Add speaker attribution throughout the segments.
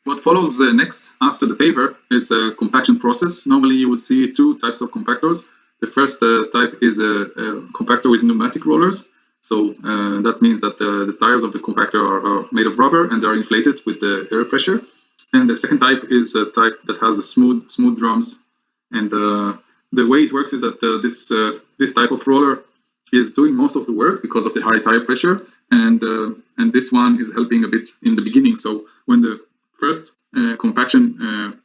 Speaker 1: What follows next after the paver is a compaction process. Normally, you would see two types of compactors. The first type is a compactor with pneumatic rollers. So that means that the tires of the compactor are made of rubber and they are inflated with the air pressure. And the second type is a type that has a smooth drums. And the way it works is that this type of roller is doing most of the work because of the high tire pressure, and this one is helping a bit in the beginning. So when the first compaction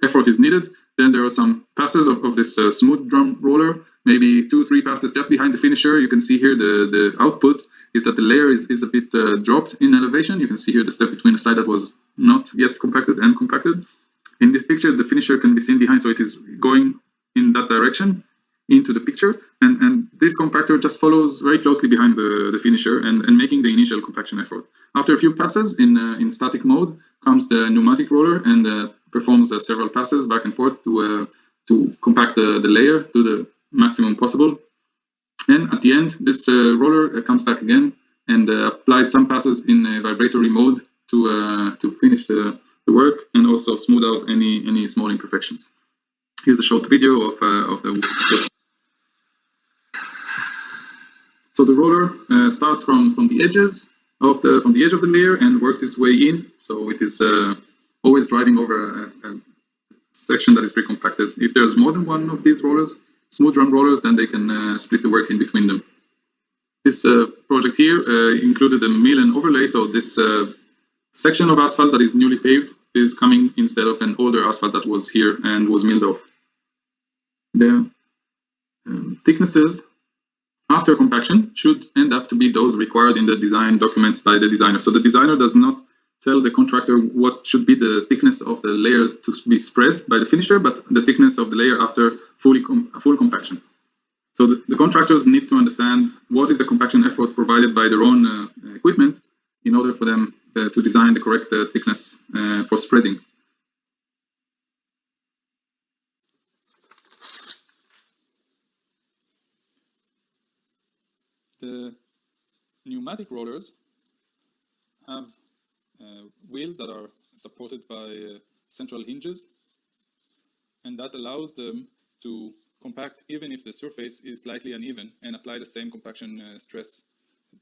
Speaker 1: effort is needed, then there are some passes of this smooth drum roller, maybe 2-3 passes just behind the finisher. You can see here the output is that the layer is a bit dropped in elevation. You can see here the step between the side that was not yet compacted and compacted. In this picture, the finisher can be seen behind, so it is going in that direction into the picture, and this compactor just follows very closely behind the finisher and making the initial compaction effort. After a few passes in static mode comes the pneumatic roller and performs several passes back and forth to compact the layer to the maximum possible. And at the end, this roller comes back again and applies some passes in vibratory mode to finish the work and also smooth out any small imperfections. Here's a short video of the work. So the roller starts from the edges of from the edge of the layer and works its way in. So it is always driving over a section that is pre-compacted. If there's more than one of these rollers, smooth drum rollers, then they can split the work in between them. This project here included a mill and overlay. So this section of asphalt that is newly paved is coming instead of an older asphalt that was here and was milled off. The thicknesses after compaction should end up to be those required in the design documents by the designer. So the designer does not tell the contractor what should be the thickness of the layer to be spread by the finisher, but the thickness of the layer after full compaction. So the contractors need to understand what is the compaction effort provided by their own equipment in order for them to design the correct thickness for spreading.
Speaker 2: The pneumatic rollers have wheels that are supported by central hinges, and that allows them to compact even if the surface is slightly uneven and apply the same compaction stress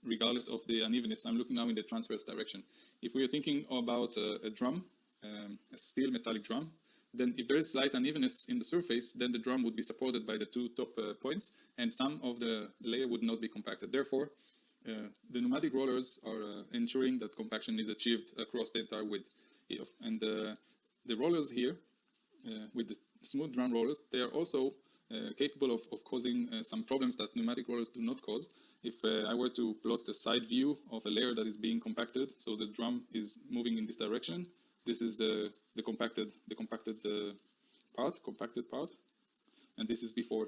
Speaker 2: regardless of the unevenness. I'm looking now in the transverse direction. If we are thinking about a drum, a steel metallic drum, then if there is slight unevenness in the surface, then the drum would be supported by the two top points, and some of the layer would not be compacted. Therefore, the pneumatic rollers are ensuring that compaction is achieved across the entire width. And the rollers here, with the smooth drum rollers, they are also capable of causing some problems that pneumatic rollers do not cause. If I were to plot the side view of a layer that is being compacted, so the drum is moving in this direction, this is the compacted part, and this is before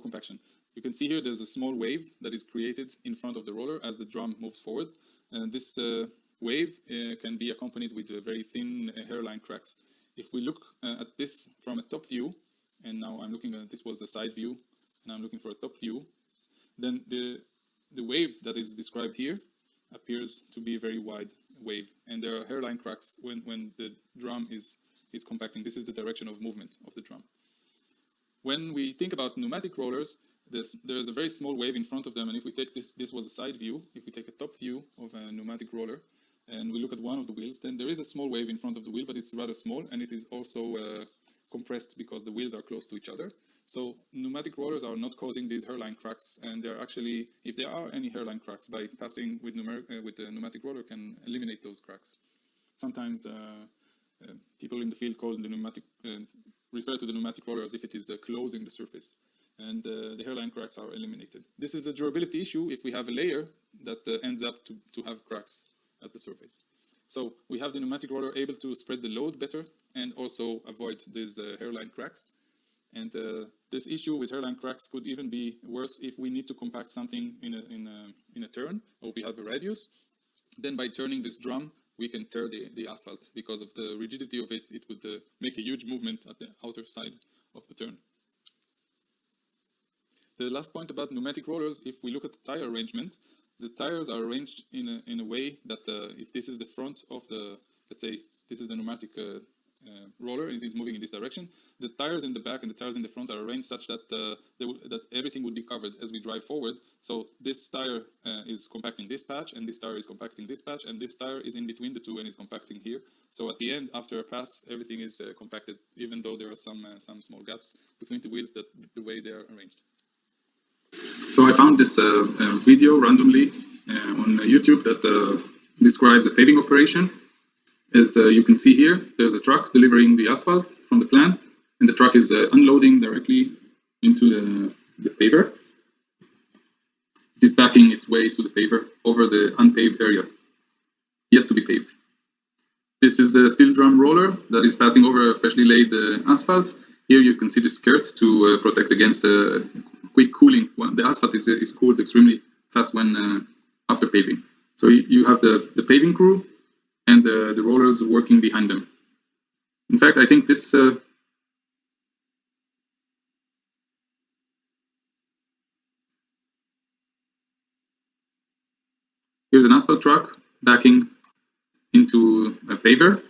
Speaker 2: compaction. You can see here there's a small wave that is created in front of the roller as the drum moves forward, and this wave can be accompanied with very thin hairline cracks. If we look at this from a top view, and now I'm looking at this was a side view, and I'm looking for a top view, then the wave that is described here appears to be a very wide wave, and there are hairline cracks when the drum is compacting. This is the direction of movement of the drum. When we think about pneumatic rollers, there's a very small wave in front of them, and if we take this was a side view, if we take a top view of a pneumatic roller, and we look at one of the wheels, then there is a small wave in front of the wheel, but it's rather small, and it is also compressed because the wheels are close to each other. So pneumatic rollers are not causing these hairline cracks, and they're actually, if there are any hairline cracks, by passing with the pneumatic roller can eliminate those cracks. Sometimes people in the field call the pneumatic, refer to the pneumatic roller as if it is closing the surface, and the hairline cracks are eliminated. This is a durability issue if we have a layer that ends up to have cracks at the surface. So we have the pneumatic roller able to spread the load better and also avoid these hairline cracks. And this issue with hairline cracks could even be worse if we need to compact something in a turn, or we have a radius. Then by turning this drum, we can tear the asphalt. Because of the rigidity of it, it would make a huge movement at the outer side of the turn. The last point about pneumatic rollers, if we look at the tire arrangement, the tires are arranged in a way that if this is the front of the, let's say this is the pneumatic roller, and it is moving in this direction, the tires in the back and the tires in the front are arranged such that that everything would be covered as we drive forward. So this tire is compacting this patch, and this tire is compacting this patch, and this tire is in between the two and is compacting here. So at the end, after a pass, everything is compacted, even though there are some small gaps between the wheels, that the way they are arranged.
Speaker 1: So I found this video randomly on YouTube that describes a paving operation. As you can see here, there's a truck delivering the asphalt from the plant, and the truck is unloading directly into the paver. It is backing its way to the paver over the unpaved area, yet to be paved. This is the steel drum roller that is passing over freshly laid asphalt. Here you can see the skirt to protect against quick cooling. The asphalt is cooled extremely fast when after paving. So you have the paving crew and the rollers working behind them. In fact, I think this here's an asphalt truck backing into a paver.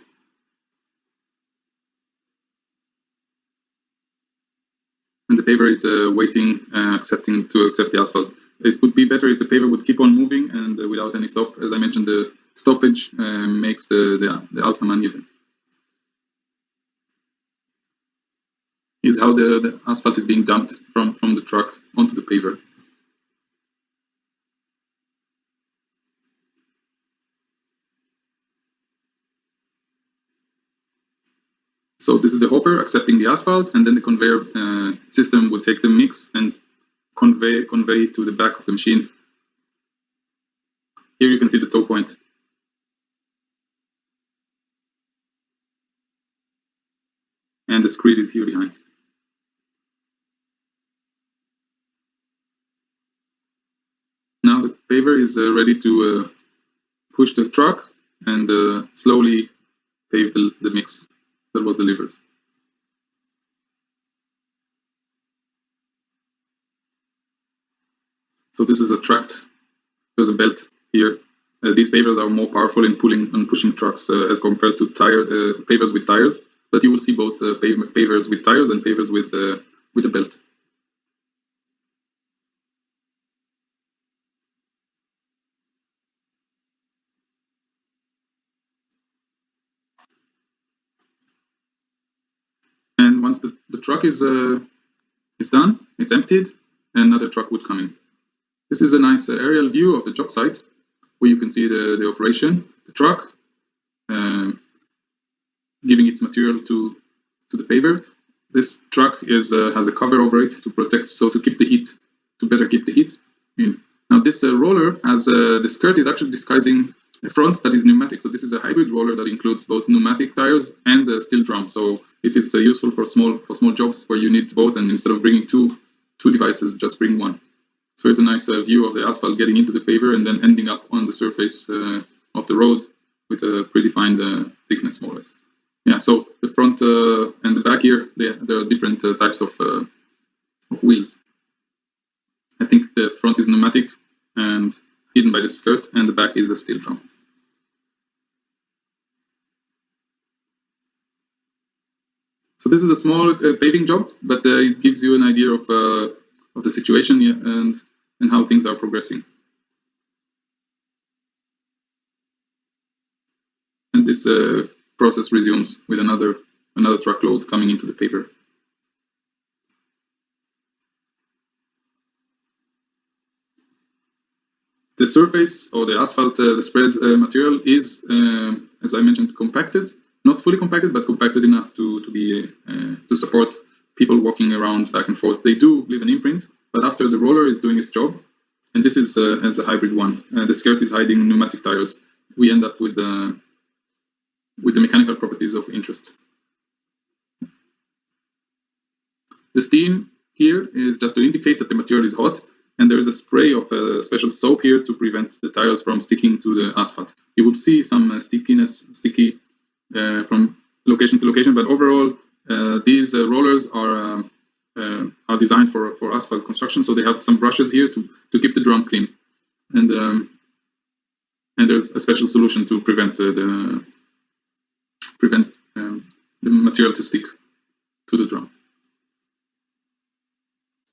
Speaker 1: And the paver is waiting, accepting to accept the asphalt. It would be better if the paver would keep on moving and without any stop. As I mentioned, the stoppage makes the outcome uneven. Is how the asphalt is being dumped from the truck onto the paver. So this is the hopper accepting the asphalt, and then the conveyor system would take the mix and convey it to the back of the machine. Here you can see the toe point. And the screed is here behind. Now the paver is ready to push the truck and slowly pave the mix that was delivered. So this is a tracked, there's a belt here. These pavers are more powerful in pulling and pushing trucks as compared to pavers with tires, but you will see both pavers with tires and pavers with a belt. And once the truck is done, it's emptied, another truck would come in. This is a nice aerial view of the job site, where you can see the operation, the truck, giving its material to the paver. This truck has a cover over it to protect, so to keep the heat, to better keep the heat in. Now this roller has the skirt is actually disguising a front that is pneumatic. So this is a hybrid roller that includes both pneumatic tires and steel drum. So it is useful for small jobs where you need both, and instead of bringing two devices, just bring one. So it's a nice view of the asphalt getting into the paver and then ending up on the surface of the road with a predefined thickness, more or less. Yeah, so the front and the back here, there are different types of wheels. I think the front is pneumatic and hidden by the skirt, and the back is a steel drum. So this is a small paving job, but it gives you an idea of the situation and how things are progressing. And this process resumes with another truckload coming into the paver. The surface or the asphalt, the spread material is, as I mentioned, compacted. Not fully compacted, but compacted enough to support people walking around back and forth. They do leave an imprint, but after the roller is doing its job, and this is as a hybrid one, the skirt is hiding pneumatic tires. We end up with the mechanical properties of interest. The steam here is just to indicate that the material is hot, and there is a spray of a special soap here to prevent the tires from sticking to the asphalt. You will see some sticky from location to location, but overall these rollers are designed for asphalt construction, so they have some brushes here to keep the drum clean. and there's a special solution to prevent the material to stick to the drum.